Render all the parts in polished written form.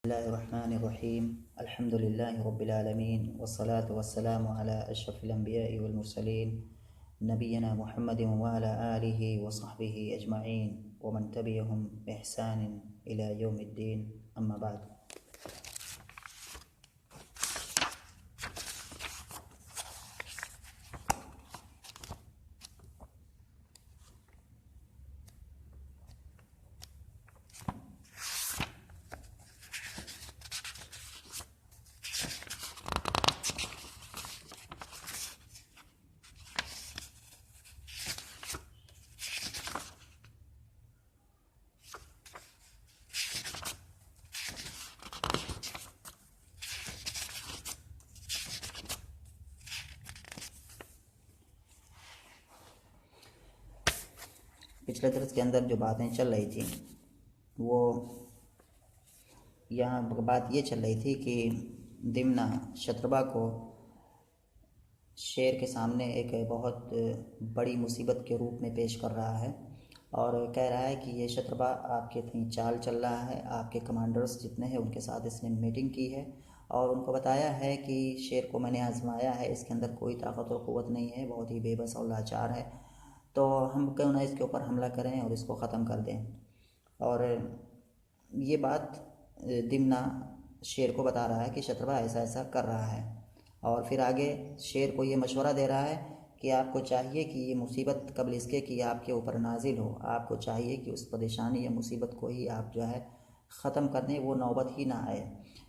बिस्मिल्लाहिर्रहमानिर्रहीम अल्हम्दुलिल्लाहि रब्बिल आलमीन वस्सलातु वस्सलामु अला अशरफिल अंबिया'i वल मुरसलीन नबियना मुहम्मदिन व अला आलिहि व सहबिहि अजमईन व मन तबिअहुम बिइहसान इला यौमिद्दीन अम्मा बाद। पिछले दर्स के अंदर जो बातें चल रही थी वो यहाँ बात ये चल रही थी कि दिमना शत्रबा को शेर के सामने एक बहुत बड़ी मुसीबत के रूप में पेश कर रहा है और कह रहा है कि ये शत्रबा आपके इतनी चाल चल रहा है, आपके कमांडर्स जितने हैं उनके साथ इसने मीटिंग की है और उनको बताया है कि शेर को मैंने आजमाया है, इसके अंदर कोई ताकत और क़ुव्वत नहीं है, बहुत ही बेबस और लाचार है, तो हम क्यों ना इसके ऊपर हमला करें और इसको ख़त्म कर दें। और ये बात दिमना शेर को बता रहा है कि शत्रबा ऐसा ऐसा कर रहा है और फिर आगे शेर को ये मशवरा दे रहा है कि आपको चाहिए कि ये मुसीबत कबल इसके कि आपके ऊपर नाजिल हो, आपको चाहिए कि उस परेशानी या मुसीबत को ही आप जो है ख़त्म कर दें, वो नौबत ही ना आए।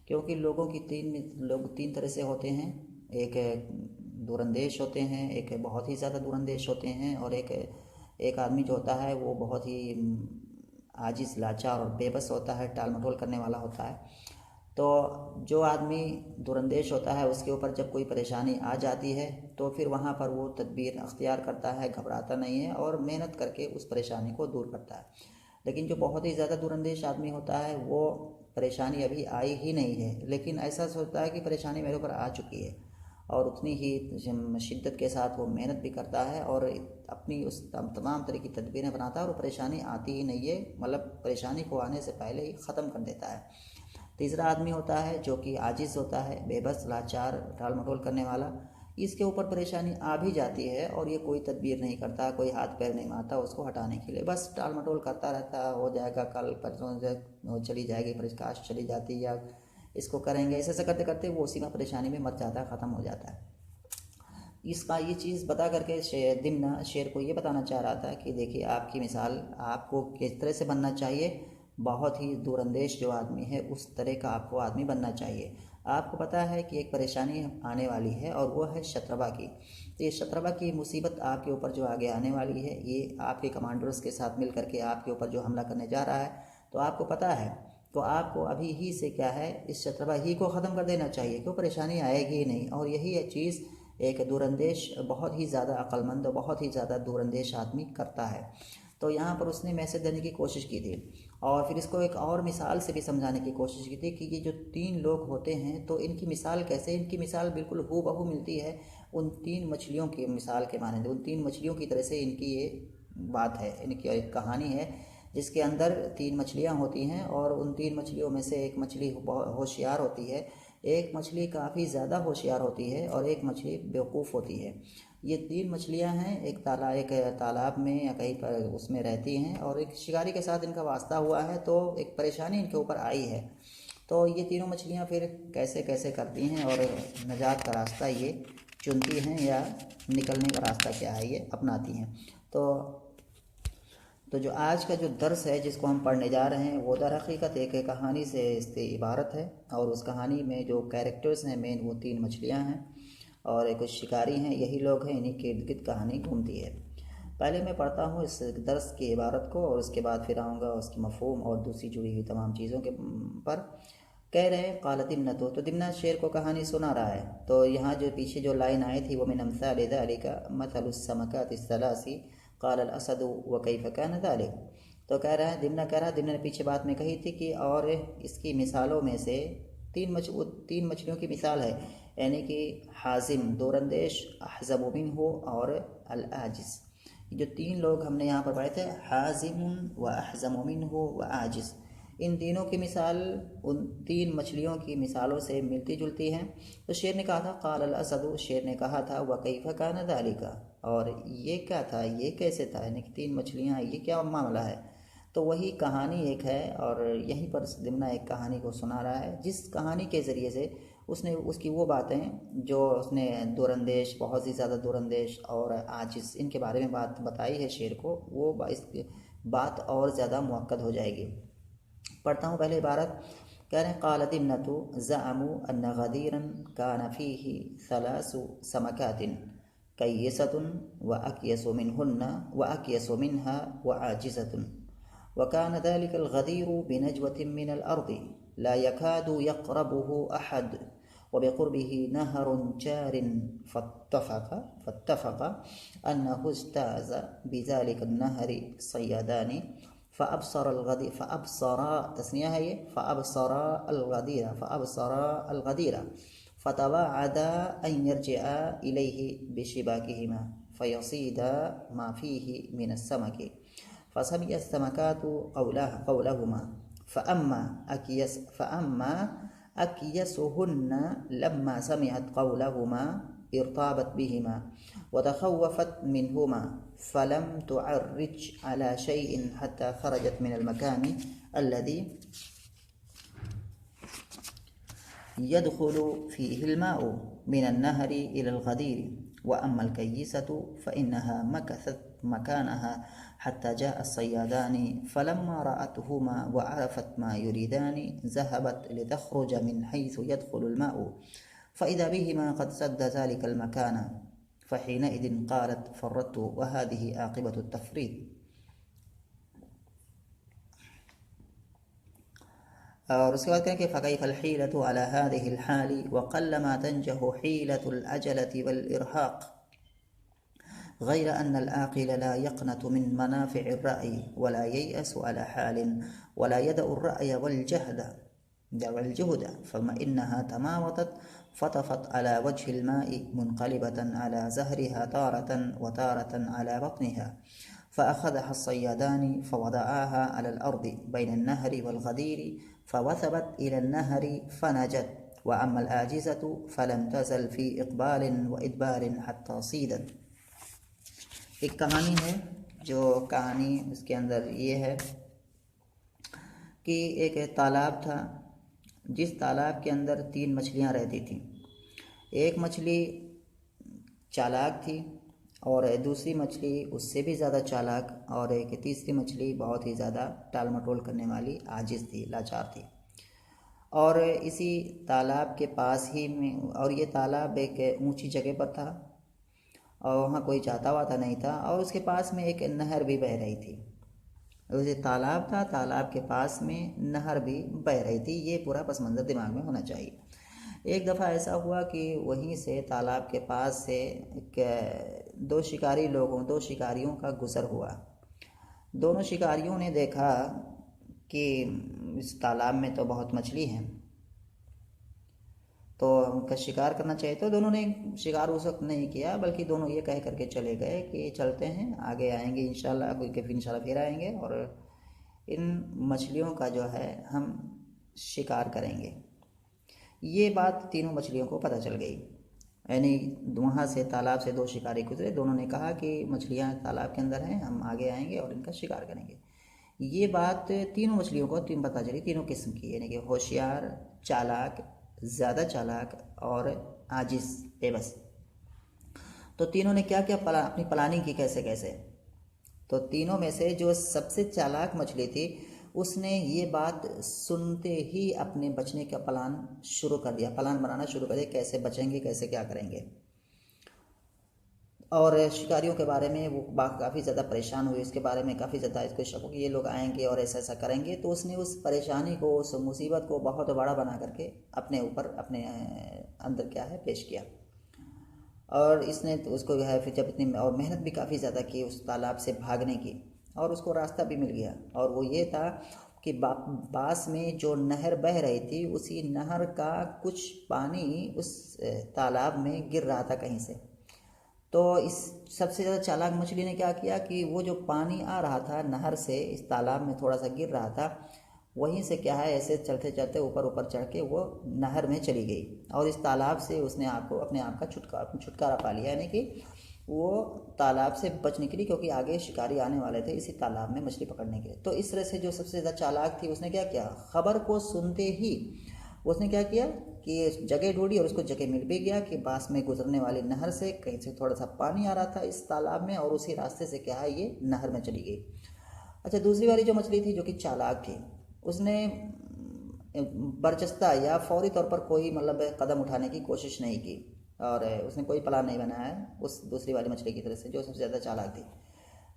क्योंकि लोगों की तीन तरह से होते हैं, एक दूरंदेश होते हैं, एक बहुत ही ज़्यादा दूरंदेश होते हैं और एक आदमी जो होता है वो बहुत ही आजिज़ लाचार और बेबस होता है, टाल मटोल करने वाला होता है। तो जो आदमी दूरंदेश होता है उसके ऊपर जब कोई परेशानी आ जाती है तो फिर वहाँ पर वो तदबीर अख्तियार करता है, घबराता नहीं है और मेहनत करके उस परेशानी को दूर करता है। लेकिन जो बहुत ही ज़्यादा दूरंदेश आदमी होता है वो परेशानी अभी आई ही नहीं है, लेकिन ऐसा सोचता है कि परेशानी मेरे ऊपर आ चुकी है और उतनी ही शिद्दत के साथ वो मेहनत भी करता है और अपनी उस तमाम तरह की तदबीरें बनाता है और परेशानी आती ही नहीं है, मतलब परेशानी को आने से पहले ही ख़त्म कर देता है। तीसरा आदमी होता है जो कि आजिज़ होता है, बेबस, लाचार, टाल मटोल करने वाला, इसके ऊपर परेशानी आ भी जाती है और ये कोई तदबीर नहीं करता, कोई हाथ पैर नहीं मारता उसको हटाने के लिए, बस टाल मटोल करता रहता, हो जाएगा कल परसों चली जाएगी, प्रकाश चली जाती या इसको करेंगे, ऐसे करते करते वो उसी में परेशानी में मर जाता है, ख़त्म हो जाता है। इसका ये चीज़ बता करके दिमना शेर को ये बताना चाह रहा था कि देखिए आपकी मिसाल आपको किस तरह से बनना चाहिए, बहुत ही दूरंदेश जो आदमी है उस तरह का आपको आदमी बनना चाहिए। आपको पता है कि एक परेशानी आने वाली है और वो है शत्रबा की, तो ये शत्रबा की मुसीबत आपके ऊपर जो आगे आने वाली है, ये आपके कमांडर्स के साथ मिल करके आपके ऊपर जो हमला करने जा रहा है, तो आपको पता है, तो आपको अभी ही से क्या है इस शत्रबा ही को ख़त्म कर देना चाहिए, क्यों परेशानी आएगी ही नहीं। और यही चीज़ एक दूरंदेश, बहुत ही ज़्यादा अक्लमंद, बहुत ही ज़्यादा दूरंदेश आदमी करता है। तो यहाँ पर उसने मैसेज देने की कोशिश की थी और फिर इसको एक और मिसाल से भी समझाने की कोशिश की थी कि ये जो तीन लोग होते हैं तो इनकी मिसाल कैसे, इनकी मिसाल बिल्कुल हूबहू मिलती है उन तीन मछलियों की मिसाल के माने, उन तीन मछलियों की तरह से इनकी ये बात है, इनकी एक कहानी है जिसके अंदर तीन मछलियाँ होती हैं और उन तीन मछलियों में से एक मछली होशियार होती है, एक मछली काफ़ी ज़्यादा होशियार होती है और एक मछली बेवकूफ़ होती है। ये तीन मछलियां हैं, एक तालाब में या कहीं पर उसमें रहती हैं और एक शिकारी के साथ इनका वास्ता हुआ है, तो एक परेशानी इनके ऊपर आई है। तो ये तीनों मछलियां फिर कैसे कैसे करती हैं और निजात का रास्ता ये चुनती हैं या निकलने का रास्ता क्या है ये अपनाती हैं। तो जो आज का जो दर्स है जिसको हम पढ़ने जा रहे हैं वो दर हकीकत एक कहानी से इससे इबारत है और उस कहानी में जो कैरेक्टर्स हैं मेन वो तीन मछलियां हैं और कुछ शिकारी हैं, यही लोग हैं, इन्हीं के इर्द गिर्द कहानी घूमती है। पहले मैं पढ़ता हूँ इस दर्स की इबारत को और उसके बाद फिर आऊँगा उसकी मफ़हूम और दूसरी जुड़ी हुई तमाम चीज़ों के पर। कह रहे हैं काल दिमना, तो दिमना शेर को कहानी सुना रहा है। तो यहाँ जो पीछे जो लाइन आई थी वो मिन अम्साल ज़ालिका मथलुस समकातिस सलासी क़ाल अल असदु व कैफ़ कान ज़ालिक। तो कह रहा है दिमना ने पीछे बात में कही थी कि और इसकी मिसालों में से तीन मछलियों की मिसाल है, यानी कि हाजिम दूरंदेश, अहज़म मिन्हु और अल आजिज़। जो तीन लोग हमने यहाँ पर पढ़े थे, हाजिम व अहज़म मिन्हु व आजिज़, इन तीनों की मिसाल उन तीन मछलियों की मिसालों से मिलती जुलती है। तो शेर ने कहा था क़ाल अल असदु, शेर ने कहा था व कैफ़ कान ज़ालिका, और ये क्या था, ये कैसे था, यानी कि तीन मछलियाँ, ये क्या मामला है। तो वही कहानी एक है और यहीं पर ज़िम्ना एक कहानी को सुना रहा है, जिस कहानी के ज़रिए से उसने उसकी वो बातें जो उसने दूरंदेश, बहुत ही ज़्यादा दूरंदेश और आजिज़, इनके बारे में बात बताई है शेर को, वो इस बात और ज़्यादा मुअक्कद हो जाएगी। पढ़ता हूँ पहले इबारत। कह रहे हैं क़ालत इब्नतु ज़अमू अन्न गदीरन कान फ़ीही सलासु समकातिन कय्यसतुन व अक्यसु मिनहुन्ना व अक्यसु मिनहा व आजिज़तुन व कान ज़ालिकल गदीरु बिनजवतिन मिनल अर्दि ला यकादु यक़रबुहु अहद व बिक़ुर्बिही नहरुन जारिन फत्तफ़क़ अन्नहु इज्ताज़ बिज़ालिकन नहरि सय्यदानि फ़अबसरा तस्निया है ये, फ़अबसरा अलगदीरा फ़तवाअदा अन यरजिआ इलैहि बिशिबाकिहिमा फ़यसीदा मा फ़ीहि मिन अस्समकी फ़समिअ अस्समकातु क़ौलहुमा फ़अम्मा अकियसुहुन्न लम्मा समिअत क़ौलहुमा इर्ताबत बिहिमा वतख़व्वफ़त मिनहुमा फ़लम तुअर्रिज अला शैइन हत्ता ख़रजत मिनल मकानि अल्लज़ी यदख़ुलु फ़ीहिल माउ मिनन नहरि इलल गदीरि व अम्मल कय्यिसतु फ़इन्नहा मकसत मकानहा हत्ता जाअ अस्सय्यादानि फ़लम्मा रअतहुमा व अरफ़त मा युरीदानि ज़हबत लितख़रुज मिन हैसु यदख़ुलुल माउ फ़इज़ा बिहिमा क़द सद्द ज़ालिकल मकान फ़हीनइज़िन क़ालत फ़र्रतु व हाज़िही आक़िबतुत तफ़रीत। और उसके बाद कहें कि फ़कैफ़ल हीलतु अला हाज़िहिल हाली व क़ल्लमा तंजहु हीलतुल अजलति वल इरहाक़ गैर अन्नल आक़िल ला यक़नतु मिन मनाफ़िइर रअई वला ययअसु अला हालिन वला यदअु अर्रअय वल जुहद फ़मा इन्नहा तमावतत फ़तफ़त अला वजहिल माइ मुनक़लिबतन अला ज़हरिहा तारतन व तारतन अला बत्निहा फ़अख़ज़हा अस्सय्यादानि फ़वदआहा अलल अर्दि बैनन नहरि वल गदीरि फ़वथबत इलन नहरि फ़नजत व अम्मल आजिज़तु फ़लम तज़ल फ़ी इक़बालिन व इदबारिन हत्ता सीदत। एक कहानी है, जो कहानी उसके अंदर ये है कि एक तालाब था, जिस तालाब के अंदर तीन मछलियाँ रहती थीं। एक मछली चालाक थी और दूसरी मछली उससे भी ज़्यादा चालाक, और एक तीसरी मछली बहुत ही ज़्यादा टाल मटोल करने वाली आजिज़ थी, लाचार थी। और इसी तालाब के पास ही में, और ये तालाब एक ऊंची जगह पर था और वहाँ कोई जाता वाता नहीं था, और उसके पास में एक नहर भी बह रही थी। जो तालाब था, तालाब के पास में नहर भी बह रही थी। ये पूरा पस मंज़र दिमाग में होना चाहिए। एक दफ़ा ऐसा हुआ कि वहीं से तालाब के पास से दो शिकारियों का गुज़र हुआ। दोनों शिकारियों ने देखा कि इस तालाब में तो बहुत मछली हैं, तो उनका शिकार करना चाहिए। तो दोनों ने शिकार उस वक्त नहीं किया, बल्कि दोनों ये कह करके चले गए कि चलते हैं, आगे आएंगे इंशाल्लाह, फिर आएंगे और इन मछलियों का जो है हम शिकार करेंगे। ये बात तीनों मछलियों को पता चल गई। यानी वहाँ से तालाब से दो शिकारी गुजरे, दोनों ने कहा कि मछलियाँ तालाब के अंदर हैं, हम आगे आएंगे और इनका शिकार करेंगे। ये बात तीनों मछलियों को पता चली, तीनों किस्म की, यानी कि होशियार, चालाक, ज़्यादा चालाक और आजिज़, बेबस। तो तीनों ने क्या क्या अपनी प्लानिंग की, कैसे कैसे। तो तीनों में से जो सबसे चालाक मछली थी, उसने ये बात सुनते ही अपने बचने का प्लान शुरू कर दिया, प्लान बनाना शुरू कर दिया, कैसे बचेंगे, कैसे क्या करेंगे। और शिकारियों के बारे में वो काफ़ी ज़्यादा परेशान हुई, इसके बारे में काफ़ी ज़्यादा इसको शक हो कि ये लोग आएंगे और ऐसा ऐसा करेंगे। तो उसने उस परेशानी को, उस मुसीबत को बहुत बड़ा बना करके अपने ऊपर, अपने अंदर क्या है पेश किया। और इसने तो उसको जो है फिर जब इतनी और मेहनत भी काफ़ी ज़्यादा की उस तालाब से भागने की, और उसको रास्ता भी मिल गया। और वो ये था कि पास में जो नहर बह रही थी, उसी नहर का कुछ पानी उस तालाब में गिर रहा था कहीं से। तो इस सबसे ज़्यादा चालाक मछली ने क्या किया कि वो जो पानी आ रहा था नहर से, इस तालाब में थोड़ा सा गिर रहा था, वहीं से क्या है ऐसे चलते चलते ऊपर ऊपर चढ़ के वो नहर में चली गई और इस तालाब से उसने आपको अपने आप का छुटकारा पा लिया, यानी कि वो तालाब से बच निकली क्योंकि आगे शिकारी आने वाले थे इसी तालाब में मछली पकड़ने के लिए। तो इस तरह से जो सबसे ज़्यादा चालाक थी उसने क्या किया, खबर को सुनते ही उसने क्या किया कि जगह ढूंढी और उसको जगह मिल भी गया कि पास में गुजरने वाली नहर से कहीं से थोड़ा सा पानी आ रहा था इस तालाब में और उसी रास्ते से क्या है ये नहर में चली गई। अच्छा, दूसरी वाली जो मछली थी जो कि चालाक थी, उसने बरजस्ता या फौरी तौर पर कोई मतलब कदम उठाने की कोशिश नहीं की और उसने कोई प्लान नहीं बनाया है उस दूसरी वाली मछली की तरह से जो सबसे ज़्यादा चालाक थी।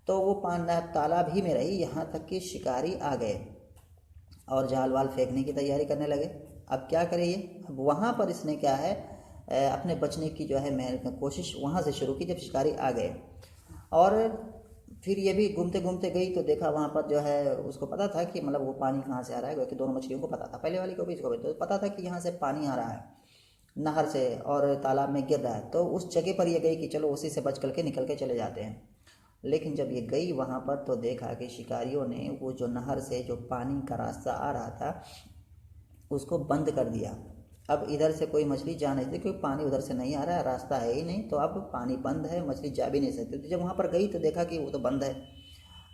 तो वो तालाब ही में रही यहाँ तक कि शिकारी आ गए और जाल वाल फेंकने की तैयारी करने लगे। अब क्या करे ये, अब वहाँ पर इसने क्या है अपने बचने की जो है मेहनत कोशिश वहाँ से शुरू की जब शिकारी आ गए। और फिर ये भी घूमते घूमते गई तो देखा वहाँ पर जो है उसको पता था कि मतलब वो पानी कहाँ से आ रहा है, क्योंकि दोनों मछलियों को पता था, पहले वाली को भी इसको भी तो पता था कि यहाँ से पानी आ रहा है नहर से और तालाब में गिर रहा है। तो उस जगह पर ये गई कि चलो उसी से बच करके निकल के चले जाते हैं। लेकिन जब ये गई वहाँ पर तो देखा कि शिकारियों ने वो जो नहर से जो पानी का रास्ता आ रहा था उसको बंद कर दिया। अब इधर से कोई मछली जा नहीं सकती क्योंकि पानी उधर से नहीं आ रहा है, रास्ता है ही नहीं, तो अब पानी बंद है, मछली जा भी नहीं सकती। तो जब वहाँ पर गई तो देखा कि वो तो बंद है,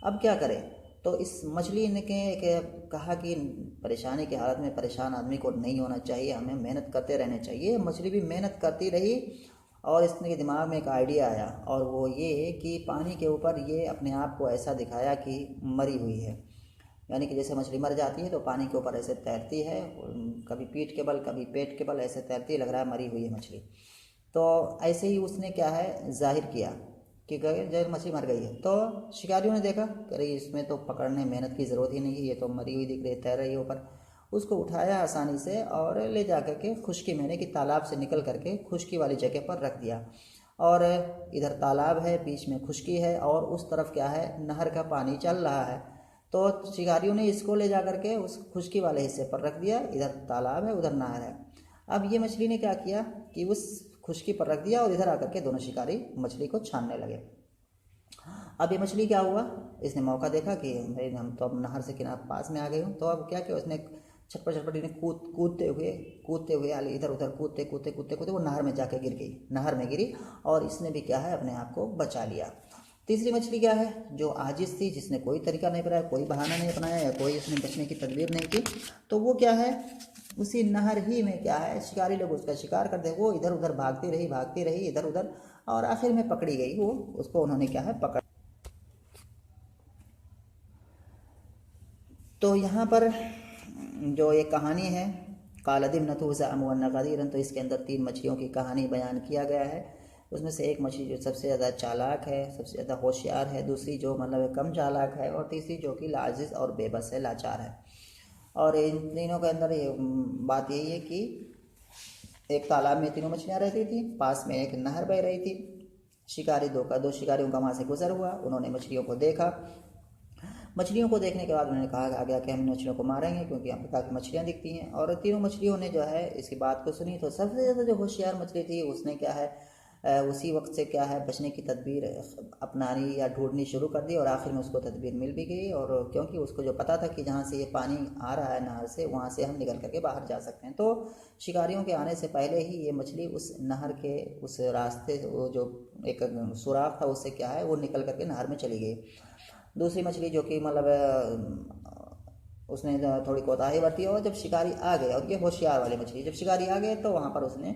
अब क्या करे। तो इस मछली ने कहा कि परेशानी की हालत में परेशान आदमी को नहीं होना चाहिए, हमें मेहनत करते रहने चाहिए। मछली भी मेहनत करती रही और इसके दिमाग में एक आइडिया आया और वो ये कि पानी के ऊपर ये अपने आप को ऐसा दिखाया कि मरी हुई है, यानी कि जैसे मछली मर जाती है तो पानी के ऊपर ऐसे तैरती है, कभी पीठ के बल कभी पेट के बल ऐसे तैरती है, लग रहा है मरी हुई है मछली। तो ऐसे ही उसने क्या है जाहिर किया कि जब मछली मर गई है। तो शिकारियों ने देखा अरे इसमें तो पकड़ने मेहनत की ज़रूरत ही नहीं है, ये तो मरी हुई दिख रही है, तैर रही है ऊपर। उसको उठाया आसानी से और ले जा करके खुश्की में कि तालाब से निकल करके खुश्की वाली जगह पर रख दिया। और इधर तालाब है, बीच में खुश्की है और उस तरफ क्या है नहर का पानी चल रहा है। तो शिकारियों ने इसको ले जा करके उस खुश्की वाले हिस्से पर रख दिया, इधर तालाब है उधर नहर है। अब ये मछली ने क्या किया कि उस खुश्की पर रख दिया और इधर आकर के दोनों शिकारी मछली को छानने लगे। अब ये मछली क्या हुआ, इसने मौका देखा कि भाई हम तो अब नहर से किनारे पास में आ गए हूँ। तो अब क्या किया उसने छटपट छटपट ने कूदते हुए इधर उधर कूदते कूदते कूदते कूदते वो नहर में जाके गिर गई, नहर में गिरी और इसने भी क्या है अपने आप को बचा लिया। तीसरी मछली क्या है जो आजिज थी, जिसने कोई तरीका नहीं अपनाया, कोई बहाना नहीं अपनाया या कोई उसने बचने की तदबीर नहीं की, तो वो क्या है उसी नहर ही में क्या है शिकारी लोग उसका शिकार करते, वो इधर उधर भागती रही इधर उधर और आखिर में पकड़ी गई। वो उसको उन्होंने क्या है पकड़। तो यहाँ पर जो ये कहानी है कालदिम नतुज़अम व नगदीरन, तो इसके अंदर 3 मछलियों की कहानी बयान किया गया है। उसमें से एक मछली जो सबसे ज़्यादा चालाक है, सबसे ज़्यादा होशियार है, दूसरी जो मतलब कम चालाक है और तीसरी जो कि लाजिज और बेबस है, लाचार है। और इन तीनों के अंदर ये बात यही है कि एक तालाब में तीनों मछलियाँ रहती थी, पास में एक नहर बह रही थी। शिकारी दो शिकारियों का वहाँ से गुजर हुआ, उन्होंने मछलियों को देखा। मछलियों को देखने के बाद उन्होंने कहा आगे कि हम मछलियों को मारेंगे क्योंकि यहाँ पर काफ़ी मछलियाँ दिखती हैं। और तीनों मछलियों ने जो है इसकी बात को सुनी। तो सबसे ज़्यादा जो होशियार मछली थी उसने क्या है उसी वक्त से क्या है बचने की तदबीर अपनानी या ढूंढनी शुरू कर दी और आखिर में उसको तदबीर मिल भी गई। और क्योंकि उसको जो पता था कि जहाँ से ये पानी आ रहा है नहर से, वहाँ से हम निकल करके बाहर जा सकते हैं। तो शिकारियों के आने से पहले ही ये मछली उस नहर के उस रास्ते वो जो एक सुराख था उससे क्या है वो निकल करके नहर में चली गई। दूसरी मछली जो कि मतलब उसने थोड़ी कोताही बरती और जब शिकारी आ गए, और ये होशियार वाली मछली, जब शिकारी आ गए तो वहाँ पर उसने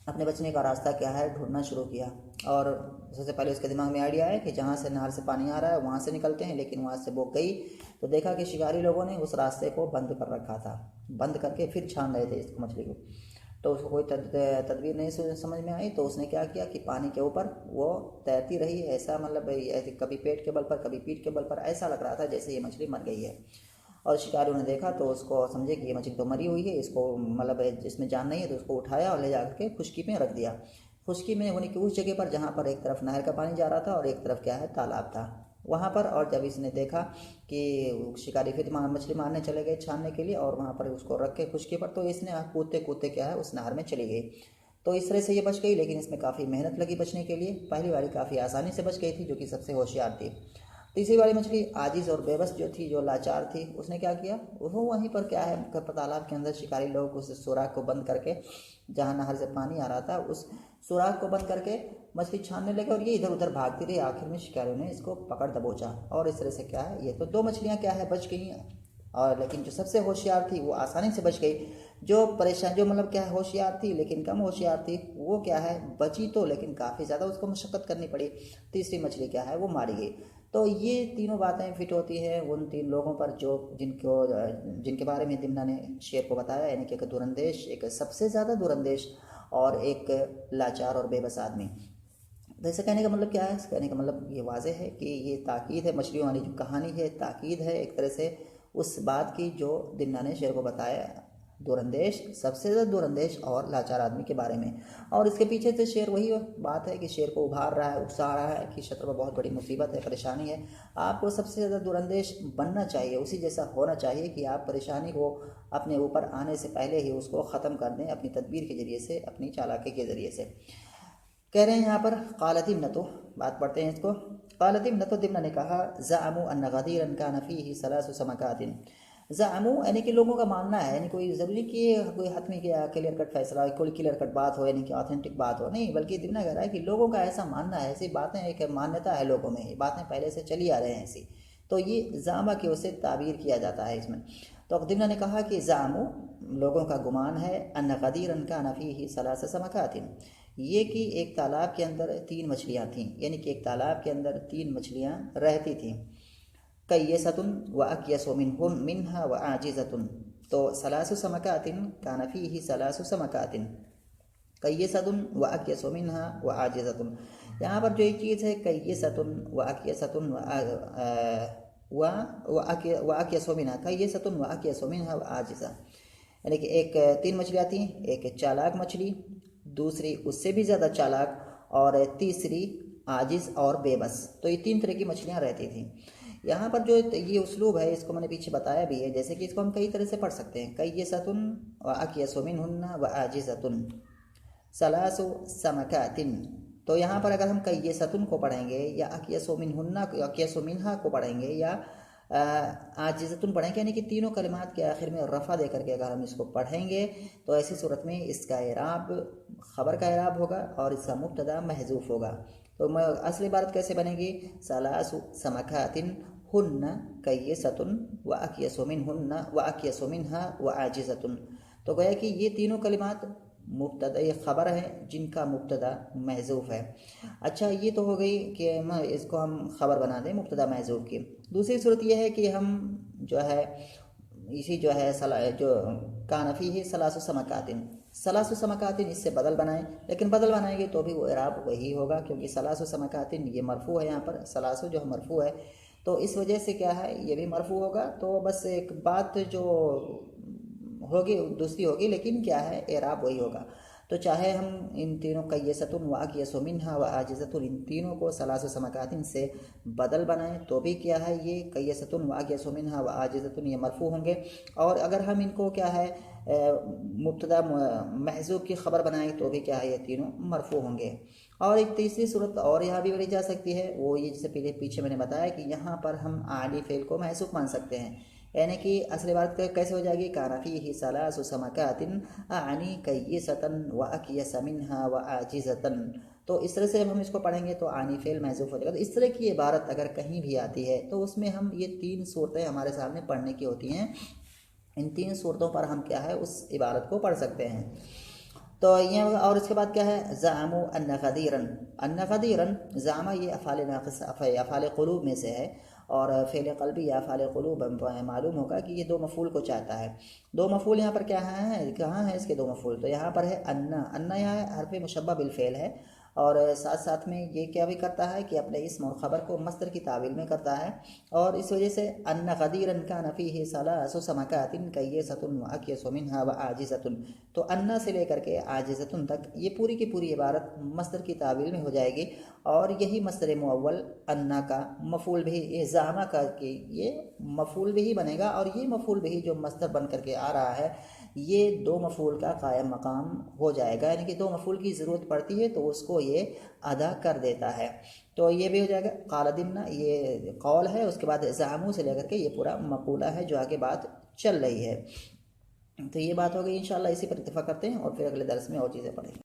अपने बचने का रास्ता क्या है ढूंढना शुरू किया। और सबसे पहले उसके दिमाग में आइडिया है कि जहाँ से नहर से पानी आ रहा है वहाँ से निकलते हैं, लेकिन वहाँ से वो गई तो देखा कि शिकारी लोगों ने उस रास्ते को बंद कर रखा था, बंद करके फिर छान रहे थे इस मछली को। तो उसको कोई तदबीर नहीं समझ में आई। तो उसने क्या किया कि पानी के ऊपर वो तैरती रही, ऐसा मतलब ऐसे कभी पेट के बल पर कभी पीठ के बल पर, ऐसा लग रहा था जैसे ये मछली मर गई है। और शिकारियों ने देखा तो उसको समझे कि ये मछली तो मरी हुई है, इसको मतलब इसमें जान नहीं है, तो उसको उठाया और ले जा के खुश्की में रख दिया। खुश्की में होने की उस जगह पर जहाँ पर एक तरफ नहर का पानी जा रहा था और एक तरफ क्या है तालाब था वहाँ पर। और जब इसने देखा कि शिकारी फिर मछली मारने चले गए छानने के लिए और वहाँ पर उसको रख के खुश्की पर, तो इसने कूदते कूदते क्या है उस नहर में चली गई। तो इस तरह से ये बच गई, लेकिन इसमें काफ़ी मेहनत लगी बचने के लिए। पहली बारी काफ़ी आसानी से बच गई थी जो कि सबसे होशियार थी। तीसरी वाली मछली आजिज़ और बेबस जो थी, जो लाचार थी, उसने क्या किया, वो वहीं पर क्या है तालाब के अंदर शिकारी लोग उस सुराख को बंद करके, जहाँ नहर से पानी आ रहा था, उस सुराख को बंद करके मछली छानने लगे और ये इधर उधर भागती रही। आखिर में शिकारियों ने इसको पकड़ दबोचा और इस तरह से क्या है, ये तो दो मछलियाँ क्या है बच गई। और लेकिन जो सबसे होशियार थी वो आसानी से बच गई। जो परेशान, जो मतलब क्या है होशियार थी लेकिन कम होशियार थी, वो क्या है बची तो, लेकिन काफ़ी ज़्यादा उसको मशक्क़त करनी पड़ी। तीसरी मछली क्या है वो मारी गई। तो ये तीनों बातें फिट होती हैं उन तीन लोगों पर जो जिनके बारे में दिमना ने शेर को बताया, यानी कि एक दूरंदेश, एक सबसे ज़्यादा दूरंदेश और एक लाचार और बेबस आदमी। तो ऐसे कहने का मतलब क्या है, कहने का मतलब ये वाज़ेह है कि ये ताकीद है, मछलियों वाली जो कहानी है ताकीद है एक तरह से उस बात की जो दिमना ने शेर को बताया, दूरंदेश, सबसे ज़्यादा दूरंदेश और लाचार आदमी के बारे में। और इसके पीछे से शेर वही बात है कि शेर को उभार रहा है, उकसा रहा है कि शत्रु बहुत बड़ी मुसीबत है, परेशानी है, आपको सबसे ज़्यादा दूरंदेश बनना चाहिए, उसी जैसा होना चाहिए कि आप परेशानी को अपने ऊपर आने से पहले ही उसको ख़त्म कर दें अपनी तदबीर के ज़रिए से, अपनी चालाकी के ज़रिए से। कह रहे हैं यहाँ पर क़ालत इब्नतु, बात पढ़ते हैं इसको। क़ालत इब्नतु, दिमना ने कहा, ज़अमू अन्न गदीरन कान फ़ीही सलासु समकातिन। ज़अमू यानी कि लोगों का मानना है, यानी कोई ज़रूरी कि कोई हतमी किया क्लियर कट फैसला, कोई क्लियर कट बात हो, यानी कि ऑथेंटिक बात हो, नहीं, बल्कि दिमना कह रहा है कि लोगों का ऐसा मानना है, ऐसी बातें, एक मान्यता है लोगों में, ये बातें पहले से चली आ रहे हैं ऐसी। तो ये ज़ामा की ओर से ताबीर किया जाता है इसमें। तो दिमना ने कहा कि ज़ामू, लोगों का गुमान है, अन्न गदीरन कान फ़ीही सलासु समकातिन, ये कि एक तालाब के अंदर तीन मछलियाँ थीं, यानी कि एक तालाब के अंदर तीन मछलियाँ रहती थीं। कय्यसतुन व अक्यसु मिन्हा व आजिज़तुन, तो सलासु समकातिन कान फ़ीही सलासु समकातिन, कय्यसतुन व अक्यसु मिन्हा व आजिज़तुन। यहाँ पर जो एक चीज़ है कय्यसतुन व अक्यसतुन व अक्यसु मिन्हा, कय्यसतुन व अक्यसु मिन्हा व आजिज़ा, यानी कि एक तीन मछलियाँ थीं, एक चालाक मछली, दूसरी उससे भी ज़्यादा चालाक, और तीसरी आजिज़ और बेबस। तो ये तीन तरह की मछलियाँ रहती थीं। यहाँ पर जो ये उसलूब है इसको मैंने पीछे बताया भी है, जैसे कि इसको हम कई तरह से पढ़ सकते हैं, कय्यसतुन व अक्यसु मिन्हुन्ना व आजिज़तुन सलासु समकातिन। तो यहाँ पर अगर हम कय्यसतुन को पढ़ेंगे या अक्यसु मिन्हुन्ना, अक्यसु मिन्हा को पढ़ेंगे या आजिज़तुन पढ़ेंगे, यानी कि तीनों कलिमात के आखिर में रफ़ा दे करके अगर हम इसको पढ़ेंगे तो ऐसी सूरत में इसका इराब ख़बर का इराब होगा और इसका मुब्तदा महज़ूफ़ होगा। तो असली इबारत कैसे बनेगी, सलासु समकातिन हुन्ना कय्यसतुन व अक्यसु मिन्हुन्ना व अक्यसु मिन्हा व आजिज़तुन। तो गया कि ये तीनों कलिमात मुब्तदा, ये ख़बर है जिनका मुब्तदा महज़ूफ़ है। अच्छा, ये तो हो गई कि इसको हम ख़बर बना दें मुब्तदा महज़ूफ़ की। दूसरी सूरत यह है कि हम जो है इसी जो है जो कानफ़ी है सलासु समकातिन, सलासु समकातिन इससे बदल बनाएं, लेकिन बदल बनाएंगे तो भी वो इराब वही होगा, क्योंकि सलासु समकातिन ये मरफ़ू है, यहाँ पर सलासु जो है मरफ़ू है, तो इस वजह से क्या है ये भी मरफ़ू होगा। तो बस एक बात जो होगी दूसरी होगी, लेकिन क्या है एराब वही होगा। तो चाहे हम इन तीनों कय्यसतुन व अक्यसु मिन्हा व आजिज़तुन, इन तीनों को सलासु समकातिन से बदल बनाएं तो भी क्या है ये कय्यसतुन व अक्यसु मिन्हा व आजिज़तुन ये मरफ़ू होंगे। और अगर हम इनको क्या है मुब्तदा महज़ूफ़ की ख़बर बनाएं तो भी क्या है ये तीनों मरफ़ू होंगे। और एक तीसरी सूरत और यहाँ भी बड़ी जा सकती है, वो ये जैसे पीछे मैंने बताया कि यहाँ पर हम आली फ़ेल को महसूफ़ मान सकते हैं, यानी कि असली बात कैसे हो जाएगी, कान फ़ीही सलासु समकातिन आनी कय्यसतन व अक्यस मिन्हा व आजिज़तन। तो इस तरह से जब हम इसको पढ़ेंगे तो आनी फ़ेल महज़ूफ़ हो जाएगा। तो इस तरह की इबारत अगर कहीं भी आती है तो उसमें हम ये तीन सूरतें हमारे सामने पढ़ने की होती हैं, इन तीन सूरतों पर हम क्या है उस इबारत को पढ़ सकते हैं। तो ये, और इसके बाद क्या है, ज़अमू अन्न गदीरन, अन्न गदीरन, ज़अमा ये अफ़ाल नाक़िस अफ़ाल क़ुलूब में से है, और फ़ेल क़ल्बी या अफ़ाल क़ुलूब मालूम होगा कि ये दो मफ़ूल को चाहता है। दो मफ़ूल यहाँ पर क्या है, कहाँ है इसके दो मफ़ूल, तो यहाँ पर है अन्ना, अन्ना यहाँ हर्फ़ मुशब्बह बिल फ़ेल है, और साथ साथ में ये क्या भी करता है कि अपने इस्म और ख़बर को मस्दर की तावील में करता है, और इस वजह से अन्न गदीरन कान फ़ीही सलासु समकातिन कय्यसतुन व अक्यसु मिन्हा व आजिज़तुन। तो अन्ना से लेकर के आजिज़तुन तक ये पूरी की पूरी इबारत मस्दर की तावील में हो जाएगी, और यही मस्दर मुअव्वल अन्ना का मफ़ूल भी, ये ज़ामा का कि ये मफ़ूल भी बनेगा, और ये मफ़ूल भी जो मस्दर बन करके आ रहा है ये दो मफूल का कायम मकाम हो जाएगा, यानी कि दो मफूल की ज़रूरत पड़ती है तो उसको ये अदा कर देता है। तो ये भी हो जाएगा क़ाल दिमना, ये कौल है, उसके बाद ज़ामू से लेकर के ये पूरा मकूला है जो आगे बात चल रही है। तो ये बात हो गई, इंशाल्लाह इसी पर इत्तेफाक करते हैं और फिर अगले दर्स में और चीज़ें पढ़ेंगे।